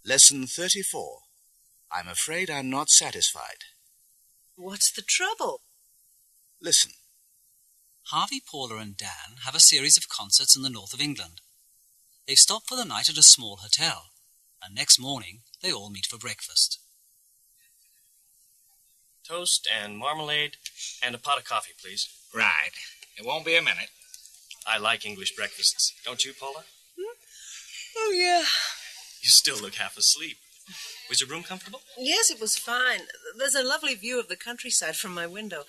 Lesson 34. I'm afraid I'm not satisfied. What's the trouble? Listen. Harvey, Paula and Dan have a series of concerts in the north of England. They've stopped for the night at a small hotel, and next morning they all meet for breakfast. Toast and marmalade and a pot of coffee, please. Right. It won't be a minute. I like English breakfasts. Don't you, Paula? Oh, yeah. You still look half asleep. Was your room comfortable? Yes, it was fine. There's a lovely view of the countryside from my window.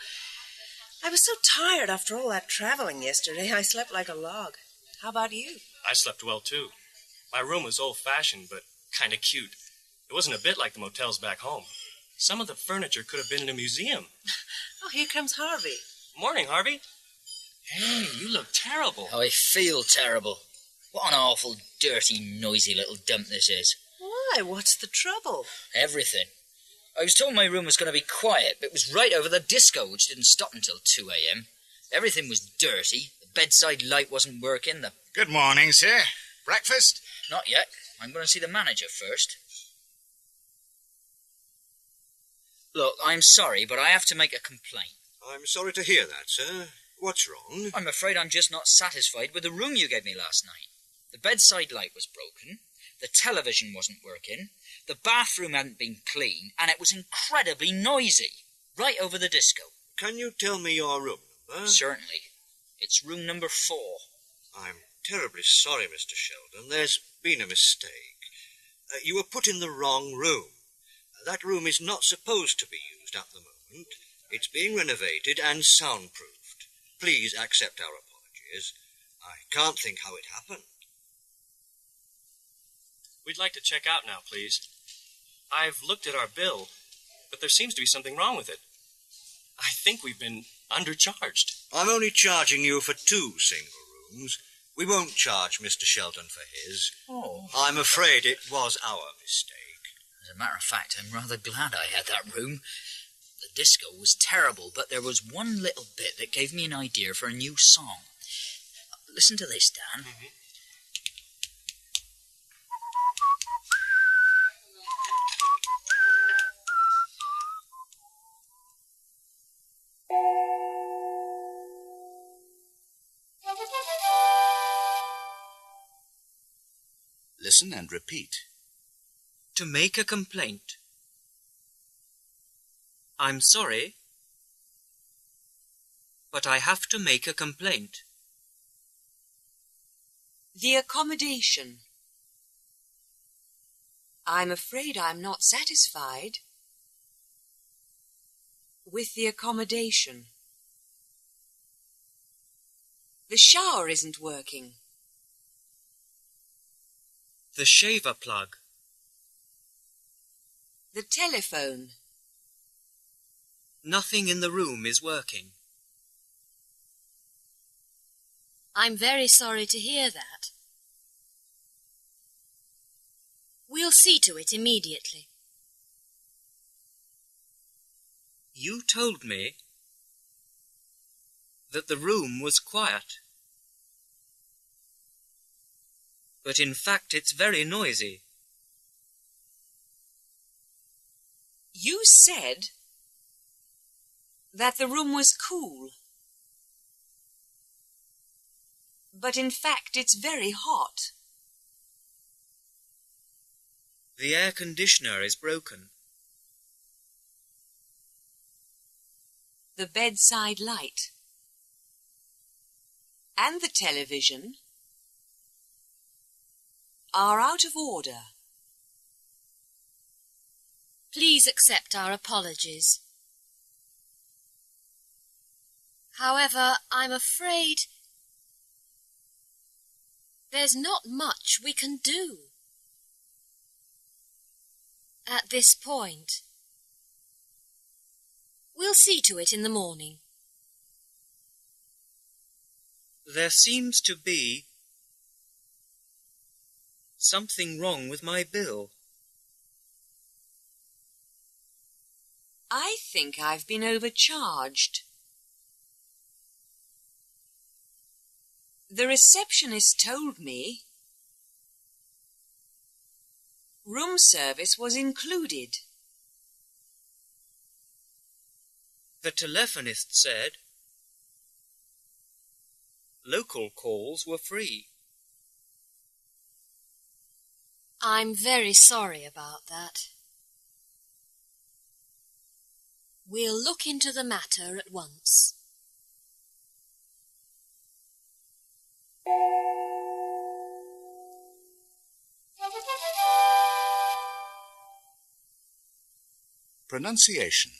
I was so tired after all that traveling yesterday, I slept like a log. How about you? I slept well, too. My room was old-fashioned, but kind of cute. It wasn't a bit like the motels back home. Some of the furniture could have been in a museum. Oh, here comes Harvey. Morning, Harvey. Hey, you look terrible. I feel terrible. What an awful, dirty, noisy little dump this is. Why? What's the trouble? Everything. I was told my room was going to be quiet, but it was right over the disco, which didn't stop until 2 a.m. Everything was dirty. The bedside light wasn't working. Good morning, sir. Breakfast? Not yet. I'm going to see the manager first. Look, I'm sorry, but I have to make a complaint. I'm sorry to hear that, sir. What's wrong? I'm afraid I'm just not satisfied with the room you gave me last night. The bedside light was broken, the television wasn't working, the bathroom hadn't been cleaned, and it was incredibly noisy, right over the disco. Can you tell me your room number? Certainly. It's room number 4. I'm terribly sorry, Mr. Sheldon. There's been a mistake. You were put in the wrong room. That room is not supposed to be used at the moment. It's being renovated and soundproofed. Please accept our apologies. I can't think how it happened. We'd like to check out now, please. I've looked at our bill, but there seems to be something wrong with it. I think we've been undercharged. I'm only charging you for 2 single rooms. We won't charge Mr. Sheldon for his. Oh. I'm afraid it was our mistake. As a matter of fact, I'm rather glad I had that room. The disco was terrible, but there was one little bit that gave me an idea for a new song. Listen to this, Dan. Mm-hmm. Listen and repeat. To make a complaint. I'm sorry, but I have to make a complaint. The accommodation. I'm afraid I'm not satisfied with the accommodation. The shower isn't working. The shaver plug. The telephone. Nothing in the room is working. I'm very sorry to hear that. We'll see to it immediately. You told me that the room was quiet. But in fact it's very noisy. You said that the room was cool. But in fact it's very hot. The air conditioner is broken. The bedside light and the television are out of order. Please accept our apologies. However, I'm afraid there's not much we can do at this point. We'll see to it in the morning. There seems to be something wrong with my bill. I think I've been overcharged. The receptionist told me Room service was included. The telephonist said local calls were free. I'm very sorry about that. We'll look into the matter at once. Pronunciation.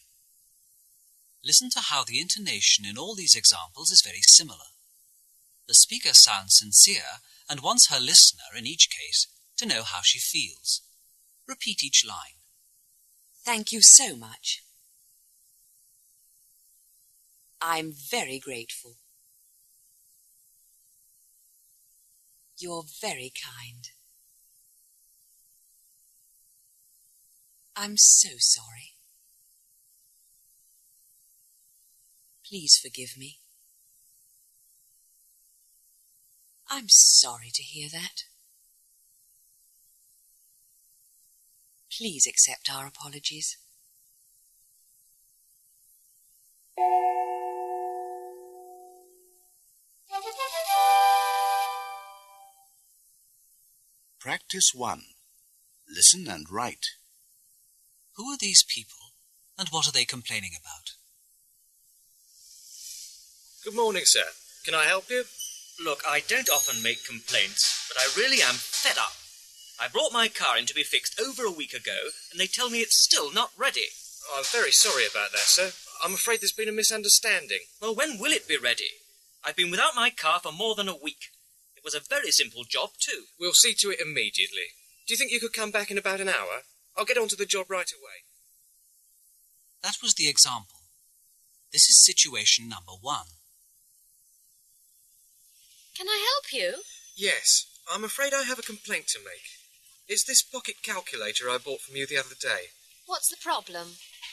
Listen to how the intonation in all these examples is very similar. The speaker sounds sincere and wants her listener, in each case, to know how she feels. Repeat each line. Thank you so much. I'm very grateful. You're very kind. I'm so sorry. Please forgive me. I'm sorry to hear that. Please accept our apologies. Practice 1. Listen and write. Who are these people, and what are they complaining about? Good morning, sir. Can I help you? Look, I don't often make complaints, but I really am fed up. I brought my car in to be fixed over a week ago, and they tell me it's still not ready. Oh, I'm very sorry about that, sir. I'm afraid there's been a misunderstanding. Well, when will it be ready? I've been without my car for more than a week. It was a very simple job, too. We'll see to it immediately. Do you think you could come back in about an hour? I'll get onto the job right away. That was the example. This is situation number 1. Can I help you? Yes, I'm afraid I have a complaint to make. It's this pocket calculator I bought from you the other day. What's the problem?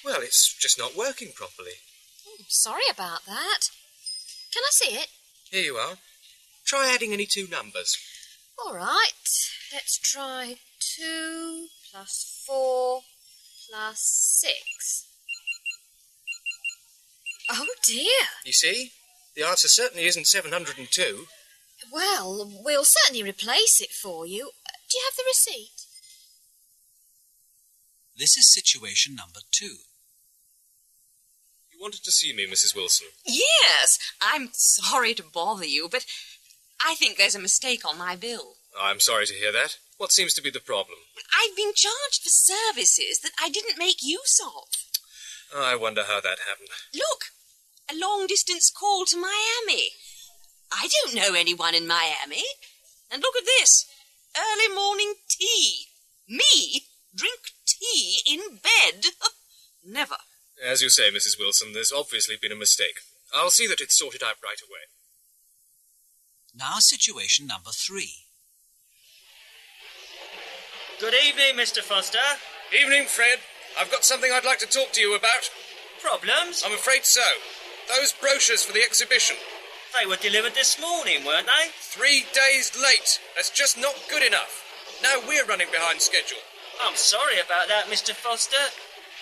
Well, it's just not working properly. Sorry about that. Can I see it? Here you are. Try adding any 2 numbers. All right. Let's try 2 plus 4 plus 6. Oh, dear. You see? The answer certainly isn't 702. Well, we'll certainly replace it for you. Do you have the receipt? This is situation number 2. You wanted to see me, Mrs. Wilson? Yes, I'm sorry to bother you, but I think there's a mistake on my bill. I'm sorry to hear that. What seems to be the problem? I've been charged for services that I didn't make use of. I wonder how that happened. Look, a long-distance call to Miami. I don't know anyone in Miami. And look at this. Early morning tea. Me drink tea in bed. Never. As you say, Mrs. Wilson, there's obviously been a mistake. I'll see that it's sorted out right away. Now situation number 3. Good evening, Mr. Foster. Evening, Fred. I've got something I'd like to talk to you about. Problems? I'm afraid so. Those brochures for the exhibition. They were delivered this morning, weren't they? 3 days late. That's just not good enough. Now we're running behind schedule. I'm sorry about that, Mr. Foster.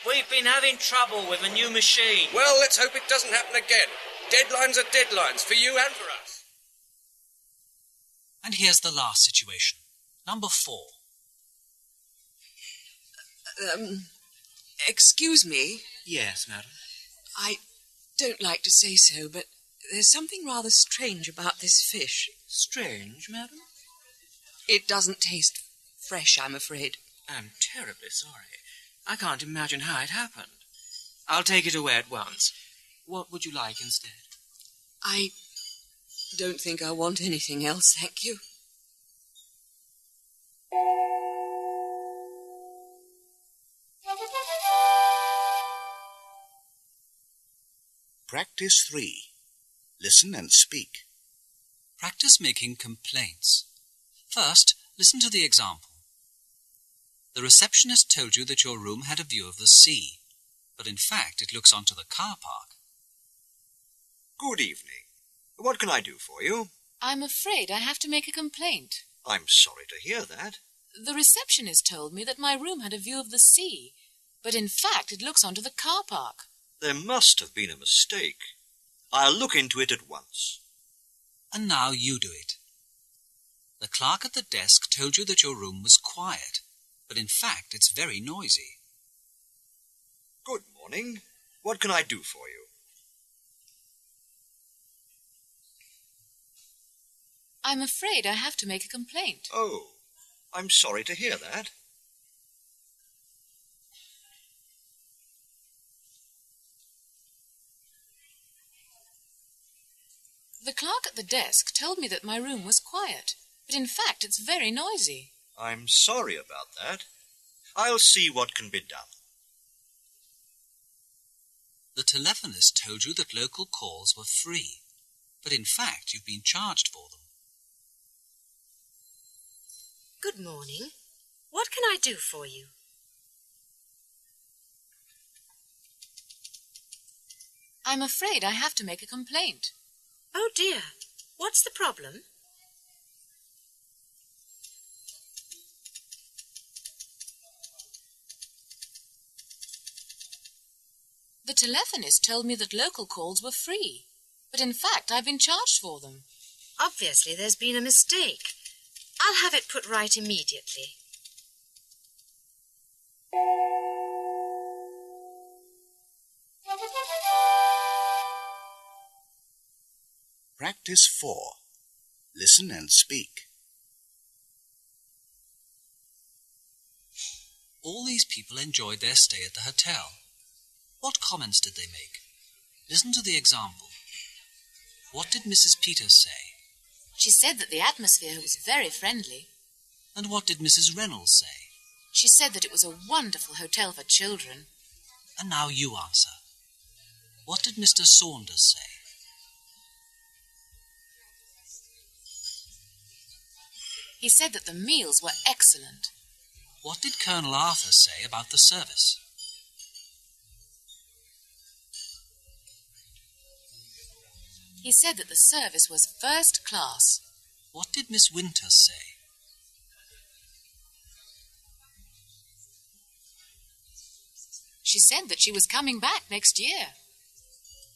We've been having trouble with a new machine. Well, let's hope it doesn't happen again. Deadlines are deadlines, for you and for us. And here's the last situation, number 4. Excuse me. Yes, madam. I don't like to say so, but there's something rather strange about this fish. Strange, madam? It doesn't taste fresh, I'm afraid. I'm terribly sorry. I can't imagine how it happened. I'll take it away at once. What would you like instead? I don't think I want anything else, thank you. Practice 3. Listen and speak. Practice making complaints. First, listen to the example. The receptionist told you that your room had a view of the sea, but in fact it looks onto the car park. Good evening. What can I do for you? I'm afraid I have to make a complaint. I'm sorry to hear that. The receptionist told me that my room had a view of the sea, but in fact it looks onto the car park. There must have been a mistake. I'll look into it at once. And now you do it. The clerk at the desk told you that your room was quiet, but in fact it's very noisy. Good morning. What can I do for you? I'm afraid I have to make a complaint. Oh, I'm sorry to hear that. The clerk at the desk told me that my room was quiet, but in fact it's very noisy. I'm sorry about that. I'll see what can be done. The telephonist told you that local calls were free, but in fact you've been charged for them. Good morning. What can I do for you? I'm afraid I have to make a complaint. Oh dear. What's the problem? The telephonist told me that local calls were free, but in fact I've been charged for them. Obviously there's been a mistake. I'll have it put right immediately. Practice 4. Listen and speak. All these people enjoyed their stay at the hotel. What comments did they make? Listen to the example. What did Mrs. Peters say? She said that the atmosphere was very friendly. And what did Mrs. Reynolds say? She said that it was a wonderful hotel for children. And now you answer. What did Mr. Saunders say? He said that the meals were excellent. What did Colonel Arthur say about the service? He said that the service was first class. What did Miss Winters say? She said that she was coming back next year.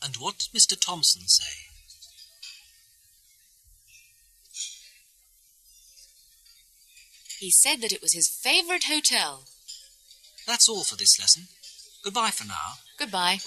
And what did Mr. Thompson say? He said that it was his favourite hotel. That's all for this lesson. Goodbye for now. Goodbye.